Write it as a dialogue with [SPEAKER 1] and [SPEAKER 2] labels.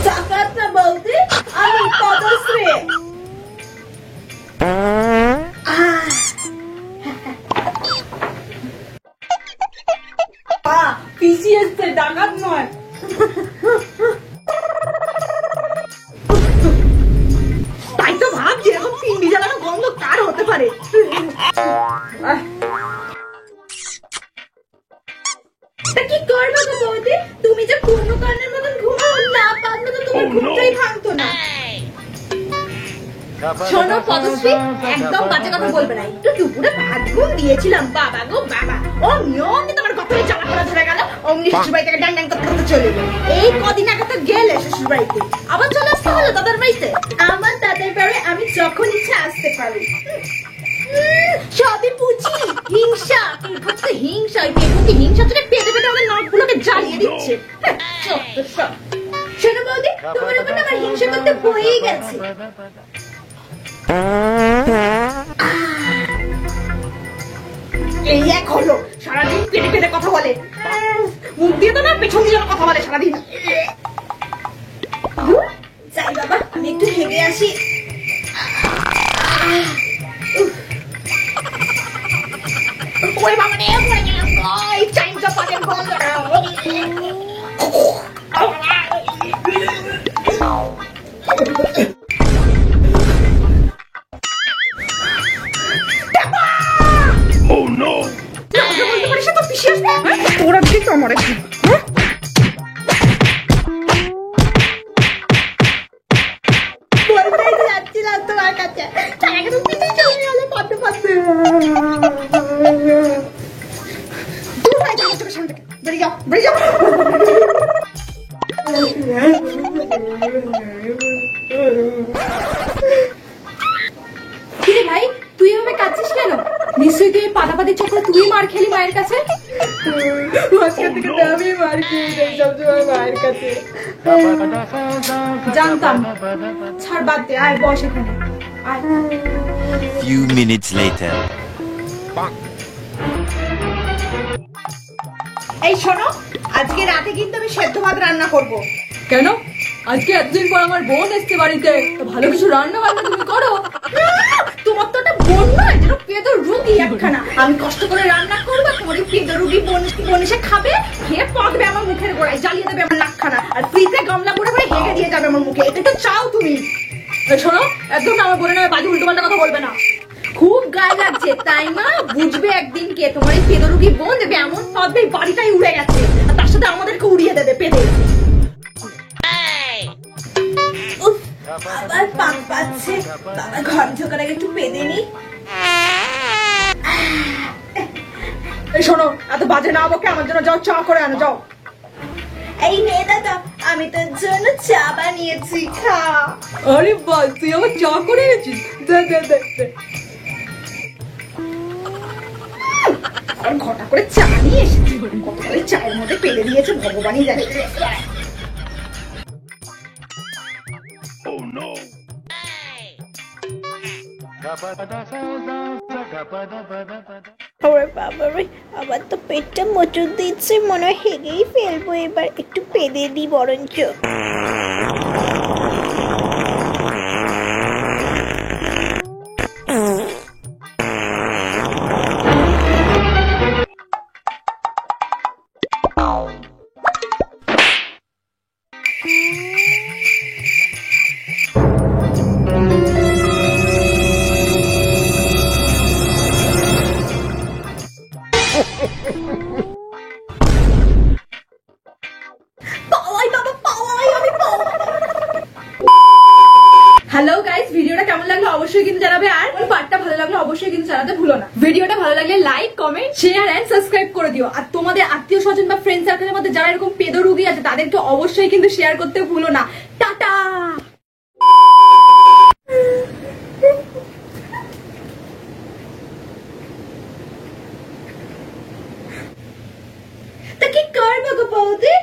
[SPEAKER 1] ডাকাত না বলতে আমি পদশ্রী। পিছিয়েছে, ডাকাত নয়। তাই তো ভাবছি এরকম পিন্ডি জ্বালানো গন্ধ কার হতে পারে। কি করবো গো বৌদি, তুমি যে কুম্ভকর্ণের মতন ঘুমাও না পারলে তো তোমার ঘুমটাই ভাঙতো না। শোনো পদশ্রী, একদম বাজে কথা বলবে না। একটু দুপুরে ভাত ঘুম দিয়েছিলাম, বাবা গো বাবা, ও নিয়মই তোমার কখনই চালা করা ধরে গেল, অমনি শ্বশুরবাড়ি থেকে ড্যাং ড্যাং করতে চলে গেল। এই কদিন আগে তো গেলে শ্বশুরবাড়িতে, আবার চলে আসতে হলো দাদার বাড়িতে। আমার দাদার বাড়ি আমি যখন ইচ্ছা আসতে পারি। সবই বুঝি হিংসা, ভক্ত হিংসা, ওই পেটুকি হিংসা থেকে পেটে পেটে আমাদের নখগুলোকে জ্বালিয়ে দিচ্ছে। শোনো বৌদি, তোমার উপর আমার হিংসা করতে হয়েই গেছে। এই এক হলো, সারাদিন পেটে পেটে কথা বলে, মুখ দিয়ে তো না পেছন দিয়ে কথা বলে সারাদিন। যাই বাবা, আমি একটু হেগে আসি। ওই বাবা রে, পড়ে গেলাম, টাইমটা পাটের বন্ধ। তোরা ঠিক আমার একটু বলতেই যাচ্ছিলাম তোমার কাছে, তার আগে তুমি পিছিয়ে চলে গেলে পাতে পাতে। দূর হয়ে যাও চোখের সামনে থেকে, বেরিয়ে যাও বেরিয়ে যাও। কিরে ভাই, তুই এভাবে কাঁদছিস কেন? নিশ্চয়ই তুই পাতাপাতি চক্রে তুই মার খেলি মায়ের কাছে। আজকে থেকে আমি মার খেয়ে যাই সবসময় মায়ের কাছে। জানতাম। ছাড়, বাদ দে, আয় বস এখানে।
[SPEAKER 2] Few minutes later.
[SPEAKER 1] এই শোনো, আজকে রাতে কিন্তু আমি সেদ্ধ ভাত রান্না করব।
[SPEAKER 3] কেন? আজকে এতদিন পর আমার বোন এসছে বাড়িতে, তো ভালো কিছু রান্না বান্না তুমি করো।
[SPEAKER 1] তোমার তো একটা বোন নয়, যেন পেদ রুগী একখানা। আমি কষ্ট করে রান্না করবো, তোমার পেদ রুগী বোন এসে খাবে, খেয়ে পাকবে আমার মুখের গোড়ায়, জ্বালিয়ে দেবে আমার নাকখানা, আর ফ্রিতে গামলা করে করে হেগে দিয়ে যাবে আমার মুখে। এটা তো চাও তুমি?
[SPEAKER 3] শোনো, একদম আমার বোনের নামে বাজে উল্টো পাল্টা কথা বলবে না।
[SPEAKER 1] খুব গায়ে লাগছে তাই না? বুঝবে একদিন কে তোমার এই পেদ রুগী বোন দেবে এমন পাবে বাড়িটাই উড়ে গেছে, আর তার সাথে আমাদেরকে উড়িয়ে দেবে পেদে। আবার পাক পাচ্ছে, বাবা ঘর ঢোকার আগে একটু পেদে নি।
[SPEAKER 3] এই শোনো, এত বাজে না বকে আমার জন্য যাও চা করে আনো, যাও।
[SPEAKER 1] এই নে দাদা, আমি তোর জন্য চা বানিয়েছি, খা।
[SPEAKER 3] আরে বল, তুই আমার চা করে এনেছিস? দে দে দে দে।
[SPEAKER 1] আর ঘটা করে চা নিয়ে এসেছি, কত করে চায়ের মধ্যে পেলে দিয়েছে ভগবানই জানে। বাবা, আমার তো পেটটা মোচড় দিচ্ছে, মনে হয় হেগেই ফেলবো এবার। একটু পেদে দিই বরঞ্চ।
[SPEAKER 3] হ্যালো গাইস, ভিডিওটা কেমন লাগলো অবশ্যই কিন্তু জানাবে, আর পার্টটা ভালো লাগলো অবশ্যই কিন্তু জানাতে ভুলো না। ভিডিওটা ভালো লাগলে like, comment, share and subscribe করে দিও। আর তোমাদের আত্মীয় স্বজন বা ফ্রেন্ড সার্কেলের মধ্যে যারা এরকম পেদ রোগী আছে তাদেরকে অবশ্যই কিন্তু শেয়ার করতে ভুলো না। টাটা।
[SPEAKER 1] তা কি করবো গো বৌদি?